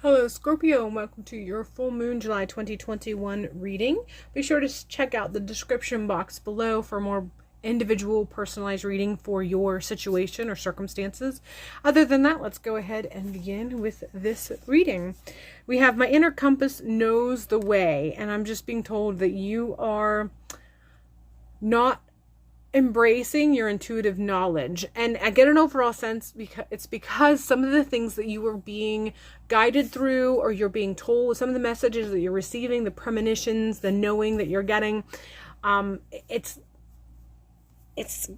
Hello Scorpio, and welcome to your full moon July 2021 reading. Be sure to check out the description box below for more individual personalized reading for your situation or circumstances. Other than that, let's go ahead and begin with this reading. We have my inner compass knows the way, and I'm just being told that you are not embracing your intuitive knowledge. And I get an overall sense because some of the things that you are being guided through, or you're being told, some of the messages that you're receiving, the premonitions, the knowing that you're getting, it's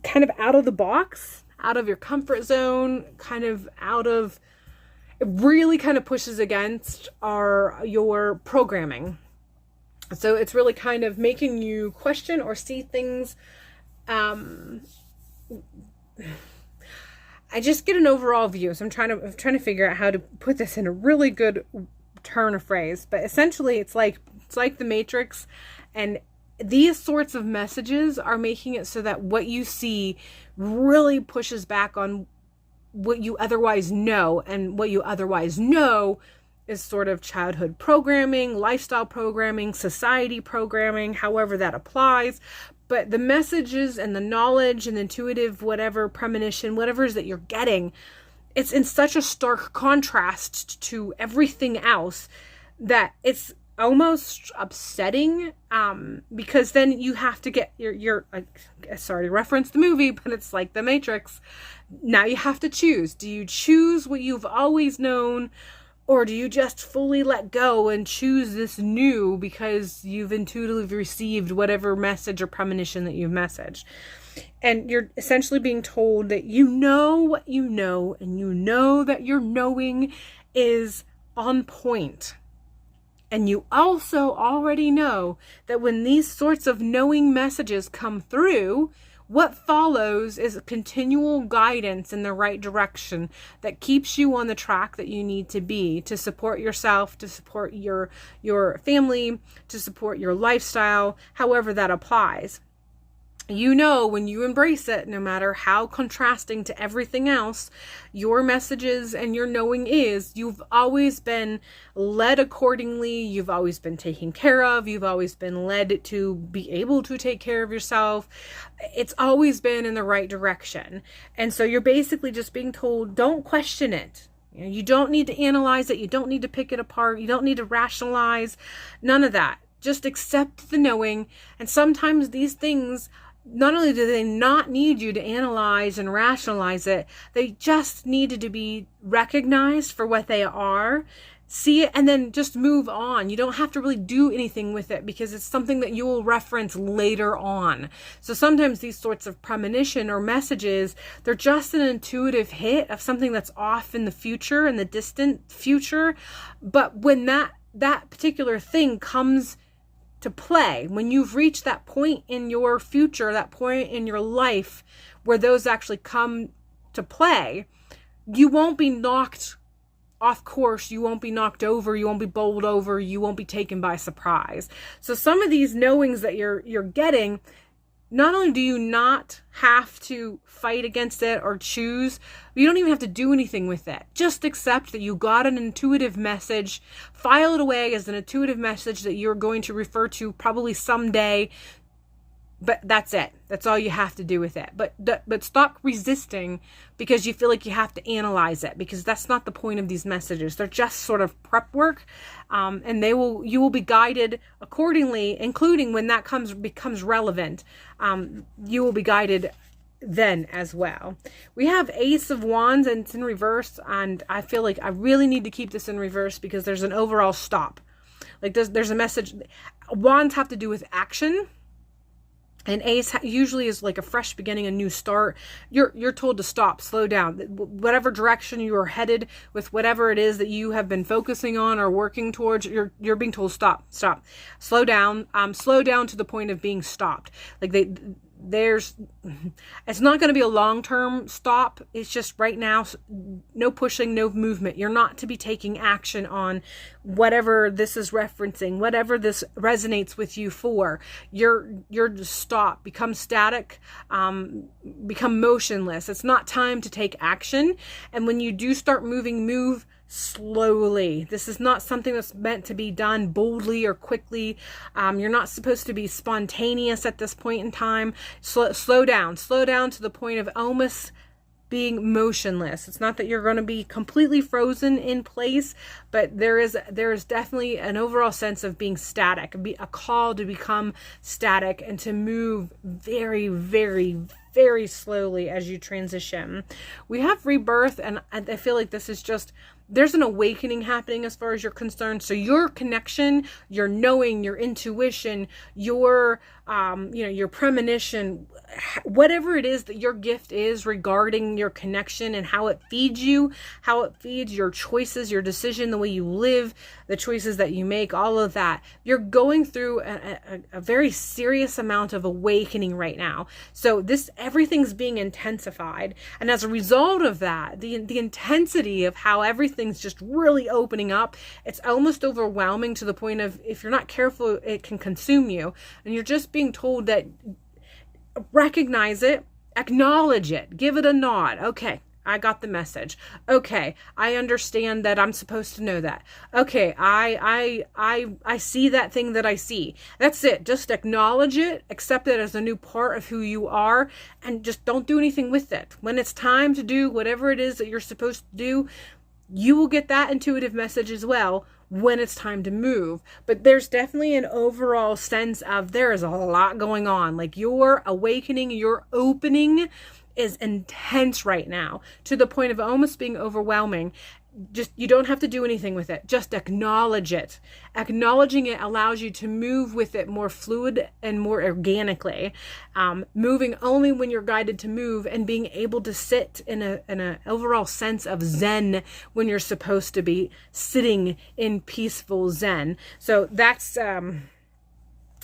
kind of out of the box, out of your comfort zone, kind of out of, it really kind of pushes against your programming. So it's really kind of making you question or see things. I just get an overall view, so I'm trying to figure out how to put this in a really good turn of phrase. But essentially, it's like the Matrix, and these sorts of messages are making it so that what you see really pushes back on what you otherwise know, and what you otherwise know is sort of childhood programming, lifestyle programming, society programming, however that applies. But the messages and the knowledge and the intuitive, whatever premonition, whatever it is that you're getting, it's in such a stark contrast to everything else that it's almost upsetting, because then you have to get your sorry to reference the movie, but it's like the Matrix. Now you have to choose. Do you choose what you've always known, or do you just fully let go and choose this new because you've intuitively received whatever message or premonition that you've messaged? And you're essentially being told that you know what you know, and you know that your knowing is on point. And you also already know that when these sorts of knowing messages come through, what follows is a continual guidance in the right direction that keeps you on the track that you need to be to support yourself, to support your family, to support your lifestyle, however that applies. You know, when you embrace it, no matter how contrasting to everything else your messages and your knowing is, you've always been led accordingly. You've always been taken care of. You've always been led to be able to take care of yourself. It's always been in the right direction. And so you're basically just being told, don't question it. You don't need to analyze it. You don't need to pick it apart. You don't need to rationalize. None of that. Just accept the knowing. And sometimes these things, not only do they not need you to analyze and rationalize it, they just needed to be recognized for what they are, see it, and then just move on. You don't have to really do anything with it because it's something that you will reference later on. So sometimes these sorts of premonition or messages, they're just an intuitive hit of something that's off in the future, in the distant future. But when that particular thing comes to play, when you've reached that point in your future, that point in your life where those actually come to play, you won't be knocked off course, you won't be knocked over, you won't be bowled over, you won't be taken by surprise. So some of these knowings that you're getting, not only do you not have to fight against it or choose, you don't even have to do anything with it. Just accept that you got an intuitive message, file it away as an intuitive message that you're going to refer to probably someday. But that's it. That's all you have to do with it. But stop resisting because you feel like you have to analyze it, because that's not the point of these messages. They're just sort of prep work, and you will be guided accordingly, including when that becomes relevant. You will be guided then as well. We have Ace of Wands, and it's in reverse, and I feel like I really need to keep this in reverse because there's an overall stop. Like there's a message. Wands have to do with action. And Ace usually is like a fresh beginning, a new start. You're told to stop, slow down. Whatever direction you are headed with whatever it is that you have been focusing on or working towards, you're being told stop, slow down to the point of being stopped. Like it's not going to be a long-term stop. It's just right now, no pushing, no movement. You're not to be taking action on whatever this is referencing, whatever this resonates with you for. You're just stop, become static, become motionless. It's not time to take action. And when you do start moving, move slowly. This is not something that's meant to be done boldly or quickly. You're not supposed to be spontaneous at this point in time. Slow down to the point of almost being motionless. It's not that you're going to be completely frozen in place, but there is definitely an overall sense of being static, a call to become static and to move very, very, very slowly as you transition. We have rebirth, and I feel like this is just, there's an awakening happening as far as you're concerned. So your connection, your knowing, your intuition, your your premonition, whatever it is that your gift is regarding your connection and how it feeds you, how it feeds your choices, your decision, the way you live, the choices that you make, all of that. You're going through a very serious amount of awakening right now. So everything's being intensified. And as a result of that, the intensity of how everything's just really opening up, it's almost overwhelming to the point of, if you're not careful, it can consume you. And you're just being told that recognize it, acknowledge it, give it a nod. Okay, I got the message. Okay, I understand that I'm supposed to know that. Okay, I see that thing that I see. That's it. Just acknowledge it, accept it as a new part of who you are, and just don't do anything with it. When it's time to do whatever it is that you're supposed to do, you will get that intuitive message as well when it's time to move. But there's definitely an overall sense of there is a lot going on. Like your awakening, your opening is intense right now to the point of almost being overwhelming. Just, you don't have to do anything with it. Just acknowledge it. Acknowledging it allows you to move with it more fluid and more organically. Moving only when you're guided to move, and being able to sit in a overall sense of zen when you're supposed to be sitting in peaceful zen. So that's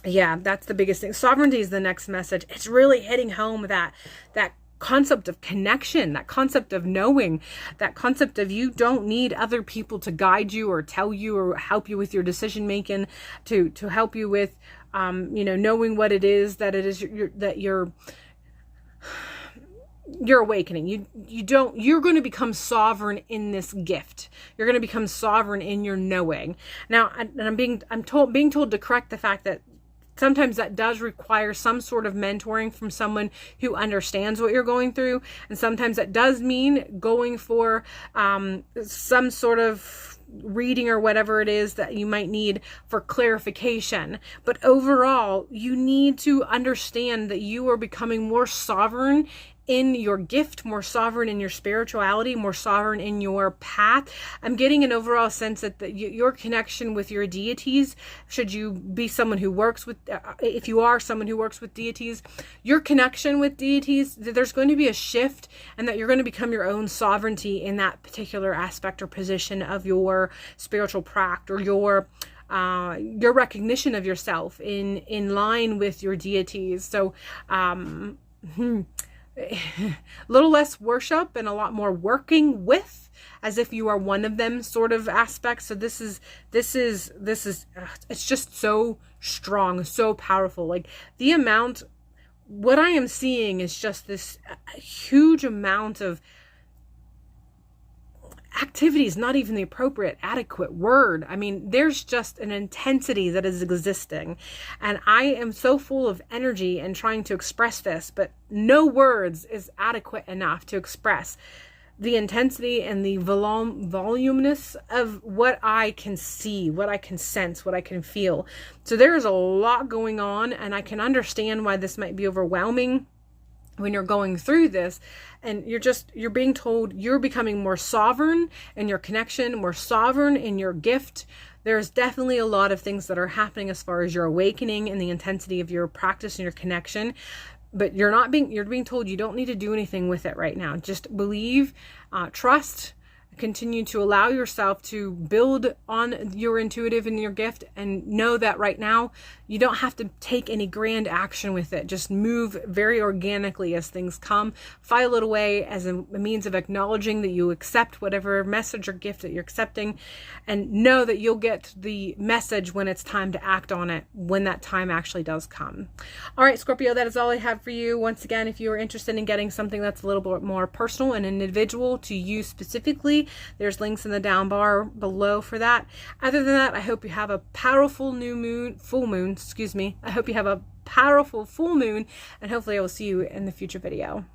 that's the biggest thing. Sovereignty is the next message. It's really hitting home that concept of connection, that concept of knowing, that concept of you don't need other people to guide you or tell you or help you with your decision making, to help you with knowing what it is that you're awakening. You're going to become sovereign in this gift. You're going to become sovereign in your knowing. Now, I'm being told to correct the fact that sometimes that does require some sort of mentoring from someone who understands what you're going through. And sometimes that does mean going for some sort of reading or whatever it is that you might need for clarification. But overall, you need to understand that you are becoming more sovereign in your gift, more sovereign in your spirituality, more sovereign in your path. I'm getting an overall sense that your connection with your deities, should you be someone who works with, if you are someone who works with deities, your connection with deities, there's going to be a shift, and that you're going to become your own sovereignty in that particular aspect or position of your spiritual practice, or your recognition of yourself in line with your deities. So, a little less worship and a lot more working with, as if you are one of them sort of aspects. So this is it's just so strong, so powerful. Like what I am seeing is just this huge amount of activity is not even the appropriate, adequate word. I mean, there's just an intensity that is existing. And I am so full of energy and trying to express this, but no words is adequate enough to express the intensity and the voluminous of what I can see, what I can sense, what I can feel. So there is a lot going on, and I can understand why this might be overwhelming when you're going through this, and you're being told you're becoming more sovereign in your connection, more sovereign in your gift. There's definitely a lot of things that are happening as far as your awakening and the intensity of your practice and your connection. But you're being told you don't need to do anything with it right now. Just believe, trust, continue to allow yourself to build on your intuitive and your gift, and know that right now you don't have to take any grand action with it. Just move very organically as things come. File it away as a means of acknowledging that you accept whatever message or gift that you're accepting, and know that you'll get the message when it's time to act on it, when that time actually does come. All right, Scorpio, that is all I have for you. Once again, if you are interested in getting something that's a little bit more personal and individual to you specifically, There's links in the down bar below for that. Other than that, I hope you have a powerful full moon, excuse me. I hope you have a powerful full moon, and hopefully I will see you in the future video.